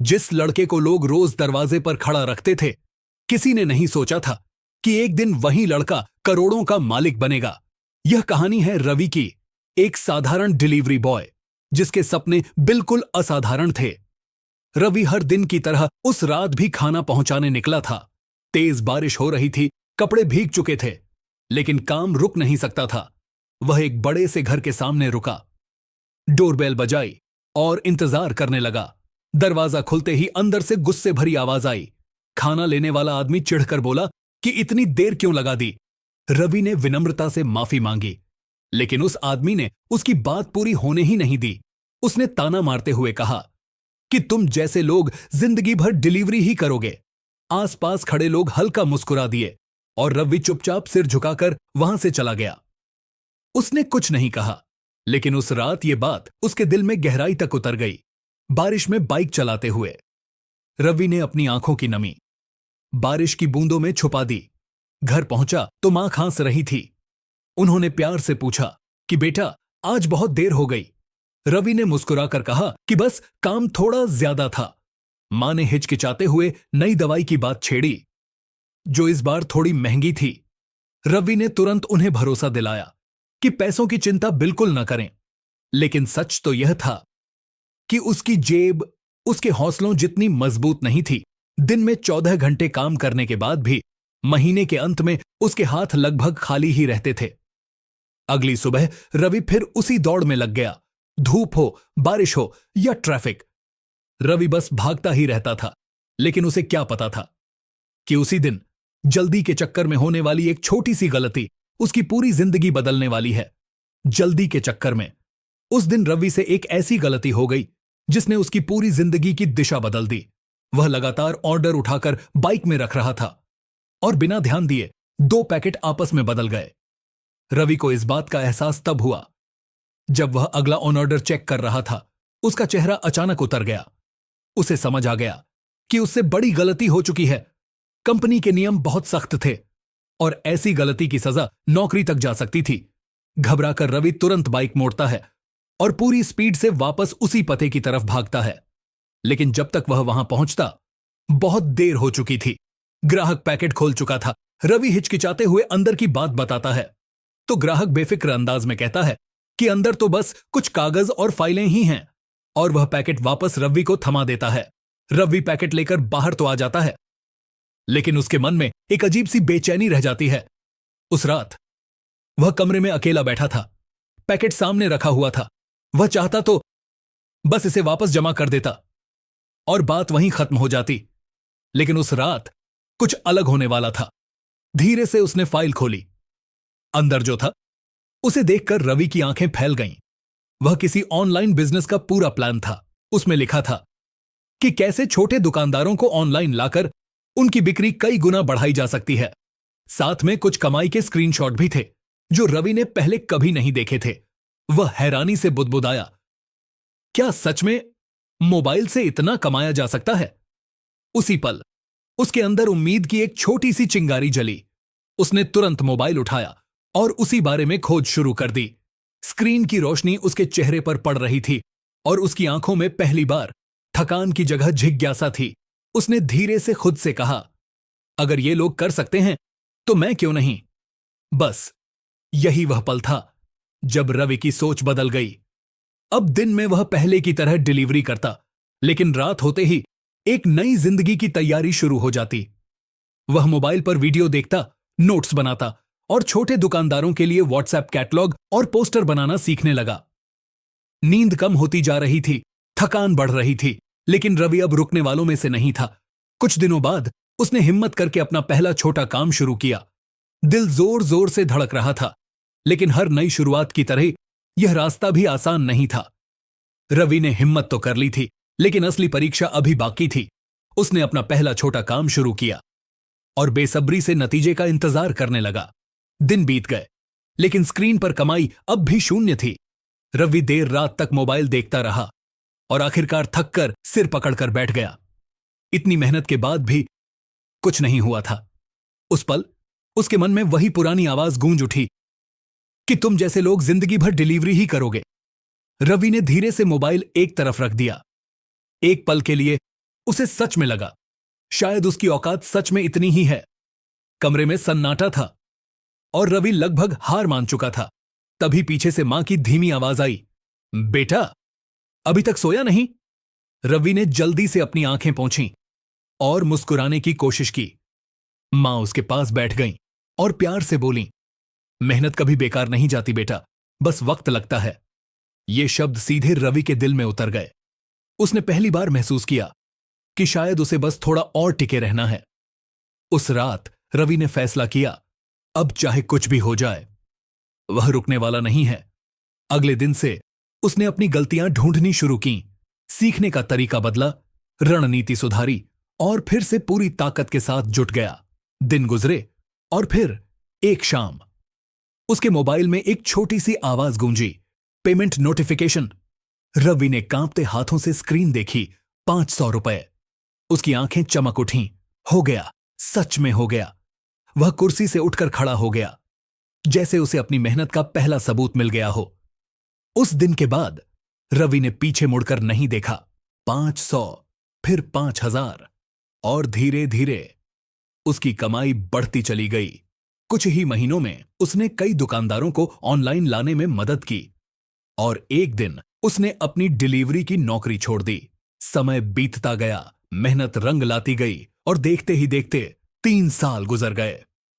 जिस लड़के को लोग रोज दरवाजे पर खड़ा रखते थे, किसी ने नहीं सोचा था कि एक दिन वही लड़का करोड़ों का मालिक बनेगा। यह कहानी है रवि की, एक साधारण डिलीवरी बॉय जिसके सपने बिल्कुल असाधारण थे। रवि हर दिन की तरह उस रात भी खाना पहुंचाने निकला था। तेज बारिश हो रही थी, कपड़े भीग चुके थे, लेकिन काम रुक नहीं सकता था। वह एक बड़े से घर के सामने रुका, डोरबेल बजाई और इंतजार करने लगा। दरवाजा खुलते ही अंदर से गुस्से भरी आवाज आई। खाना लेने वाला आदमी चिढ़कर बोला कि इतनी देर क्यों लगा दी। रवि ने विनम्रता से माफी मांगी, लेकिन उस आदमी ने उसकी बात पूरी होने ही नहीं दी। उसने ताना मारते हुए कहा कि तुम जैसे लोग जिंदगी भर डिलीवरी ही करोगे। आसपास खड़े लोग हल्का मुस्कुरा दिए और रवि चुपचाप सिर झुकाकर वहां से चला गया। उसने कुछ नहीं कहा, लेकिन उस रात ये बात उसके दिल में गहराई तक उतर गई। बारिश में बाइक चलाते हुए रवि ने अपनी आंखों की नमी बारिश की बूंदों में छुपा दी। घर पहुंचा तो मां खांस रही थी। उन्होंने प्यार से पूछा कि बेटा, आज बहुत देर हो गई। रवि ने मुस्कुराकर कहा कि बस काम थोड़ा ज्यादा था। मां ने हिचकिचाते हुए नई दवाई की बात छेड़ी, जो इस बार थोड़ी महंगी थी। रवि ने तुरंत उन्हें भरोसा दिलाया कि पैसों की चिंता बिल्कुल न करें, लेकिन सच तो यह था कि उसकी जेब उसके हौसलों जितनी मजबूत नहीं थी। दिन में 14 घंटे काम करने के बाद भी महीने के अंत में उसके हाथ लगभग खाली ही रहते थे। अगली सुबह रवि फिर उसी दौड़ में लग गया, धूप हो, बारिश हो या ट्रैफिक। रवि बस भागता ही रहता था, लेकिन उसे क्या पता था कि उसी दिन जल्दी के चक्कर में होने वाली एक छोटी सी गलती उसकी पूरी जिंदगी बदलने वाली है। जल्दी के चक्कर में उस दिन रवि से एक ऐसी गलती हो गई जिसने उसकी पूरी जिंदगी की दिशा बदल दी। वह लगातार ऑर्डर उठाकर बाइक में रख रहा था और बिना ध्यान दिए 2 पैकेट आपस में बदल गए। रवि को इस बात का एहसास तब हुआ जब वह अगला ऑन ऑर्डर चेक कर रहा था। उसका चेहरा अचानक उतर गया। उसे समझ आ गया कि उससे बड़ी गलती हो चुकी है। कंपनी के नियम बहुत सख्त थे और ऐसी गलती की सजा नौकरी तक जा सकती थी। घबराकर रवि तुरंत बाइक मोड़ता है और पूरी स्पीड से वापस उसी पते की तरफ भागता है। लेकिन जब तक वह वहां पहुंचता, बहुत देर हो चुकी थी। ग्राहक पैकेट खोल चुका था। रवि हिचकिचाते हुए अंदर की बात बताता है तो ग्राहक बेफिक्र अंदाज में कहता है कि अंदर तो बस कुछ कागज और फाइलें ही हैं, और वह पैकेट वापस रवि को थमा देता है। रवि पैकेट लेकर बाहर तो आ जाता है, लेकिन उसके मन में एक अजीब सी बेचैनी रह जाती है। उस रात वह कमरे में अकेला बैठा था। पैकेट सामने रखा हुआ था। वह चाहता तो बस इसे वापस जमा कर देता और बात वहीं खत्म हो जाती, लेकिन उस रात कुछ अलग होने वाला था। धीरे से उसने फाइल खोली। अंदर जो था उसे देखकर रवि की आंखें फैल गईं। वह किसी ऑनलाइन बिजनेस का पूरा प्लान था। उसमें लिखा था कि कैसे छोटे दुकानदारों को ऑनलाइन लाकर उनकी बिक्री कई गुना बढ़ाई जा सकती है। साथ में कुछ कमाई के स्क्रीनशॉट भी थे जो रवि ने पहले कभी नहीं देखे थे। वह हैरानी से बुदबुदाया, क्या सच में मोबाइल से इतना कमाया जा सकता है? उसी पल उसके अंदर उम्मीद की एक छोटी सी चिंगारी जली। उसने तुरंत मोबाइल उठाया और उसी बारे में खोज शुरू कर दी। स्क्रीन की रोशनी उसके चेहरे पर पड़ रही थी और उसकी आंखों में पहली बार थकान की जगह जिज्ञासा थी। उसने धीरे से खुद से कहा, अगर ये लोग कर सकते हैं तो मैं क्यों नहीं? बस यही वह पल था जब रवि की सोच बदल गई। अब दिन में वह पहले की तरह डिलीवरी करता, लेकिन रात होते ही एक नई जिंदगी की तैयारी शुरू हो जाती। वह मोबाइल पर वीडियो देखता, नोट्स बनाता और छोटे दुकानदारों के लिए व्हाट्सएप कैटलॉग और पोस्टर बनाना सीखने लगा। नींद कम होती जा रही थी, थकान बढ़ रही थी, लेकिन रवि अब रुकने वालों में से नहीं था। कुछ दिनों बाद उसने हिम्मत करके अपना पहला छोटा काम शुरू किया। दिल जोर जोर से धड़क रहा था, लेकिन हर नई शुरुआत की तरह यह रास्ता भी आसान नहीं था। रवि ने हिम्मत तो कर ली थी, लेकिन असली परीक्षा अभी बाकी थी। उसने अपना पहला छोटा काम शुरू किया और बेसब्री से नतीजे का इंतजार करने लगा। दिन बीत गए, लेकिन स्क्रीन पर कमाई अब भी शून्य थी। रवि देर रात तक मोबाइल देखता रहा और आखिरकार थककर सिर पकड़कर बैठ गया। इतनी मेहनत के बाद भी कुछ नहीं हुआ था। उस पल उसके मन में वही पुरानी आवाज गूंज उठी कि तुम जैसे लोग जिंदगी भर डिलीवरी ही करोगे। रवि ने धीरे से मोबाइल एक तरफ रख दिया। एक पल के लिए उसे सच में लगा शायद उसकी औकात सच में इतनी ही है। कमरे में सन्नाटा था और रवि लगभग हार मान चुका था। तभी पीछे से मां की धीमी आवाज आई, बेटा अभी तक सोया नहीं? रवि ने जल्दी से अपनी आंखें पोंछीं और मुस्कुराने की कोशिश की। मां उसके पास बैठ गईं और प्यार से बोलीं, मेहनत कभी बेकार नहीं जाती बेटा, बस वक्त लगता है। ये शब्द सीधे रवि के दिल में उतर गए। उसने पहली बार महसूस किया कि शायद उसे बस थोड़ा और टिके रहना है। उस रात रवि ने फैसला किया, अब चाहे कुछ भी हो जाए वह रुकने वाला नहीं है। अगले दिन से उसने अपनी गलतियां ढूंढनी शुरू की, सीखने का तरीका बदला, रणनीति सुधारी और फिर से पूरी ताकत के साथ जुट गया। दिन गुजरे और फिर एक शाम उसके मोबाइल में एक छोटी सी आवाज गूंजी, पेमेंट नोटिफिकेशन। रवि ने कांपते हाथों से स्क्रीन देखी, 500 रुपए। उसकी आंखें चमक उठीं। हो गया, सच में हो गया। वह कुर्सी से उठकर खड़ा हो गया, जैसे उसे अपनी मेहनत का पहला सबूत मिल गया हो। उस दिन के बाद रवि ने पीछे मुड़कर नहीं देखा। 500, फिर 5000 और धीरे धीरे उसकी कमाई बढ़ती चली गई। कुछ ही महीनों में उसने कई दुकानदारों को ऑनलाइन लाने में मदद की और एक दिन उसने अपनी डिलीवरी की नौकरी छोड़ दी। समय बीतता गया, मेहनत रंग लाती गई और देखते ही देखते 3 साल गुजर गए।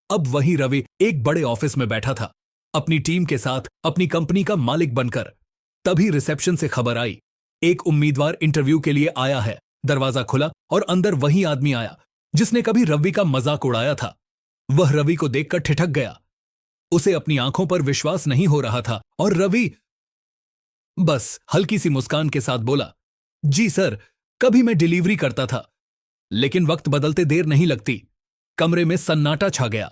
अब वही रवि एक बड़े ऑफिस में बैठा था, अपनी टीम के साथ अपनी कंपनी का मालिक बनकर। तभी रिसेप्शन से खबर आई, एक उम्मीदवार इंटरव्यू के लिए आया है। दरवाजा खुला और अंदर वही आदमी आया जिसने कभी रवि का मजाक उड़ाया था। वह रवि को देखकर ठिठक गया। उसे अपनी आंखों पर विश्वास नहीं हो रहा था और रवि बस हल्की सी मुस्कान के साथ बोला, जी सर, कभी मैं डिलीवरी करता था, लेकिन वक्त बदलते देर नहीं लगती। कमरे में सन्नाटा छा गया।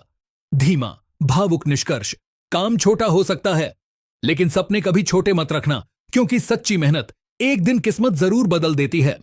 धीमा, भावुक निष्कर्ष, काम छोटा हो सकता है, लेकिन सपने कभी छोटे मत रखना, क्योंकि सच्ची मेहनत एक दिन किस्मत जरूर बदल देती है।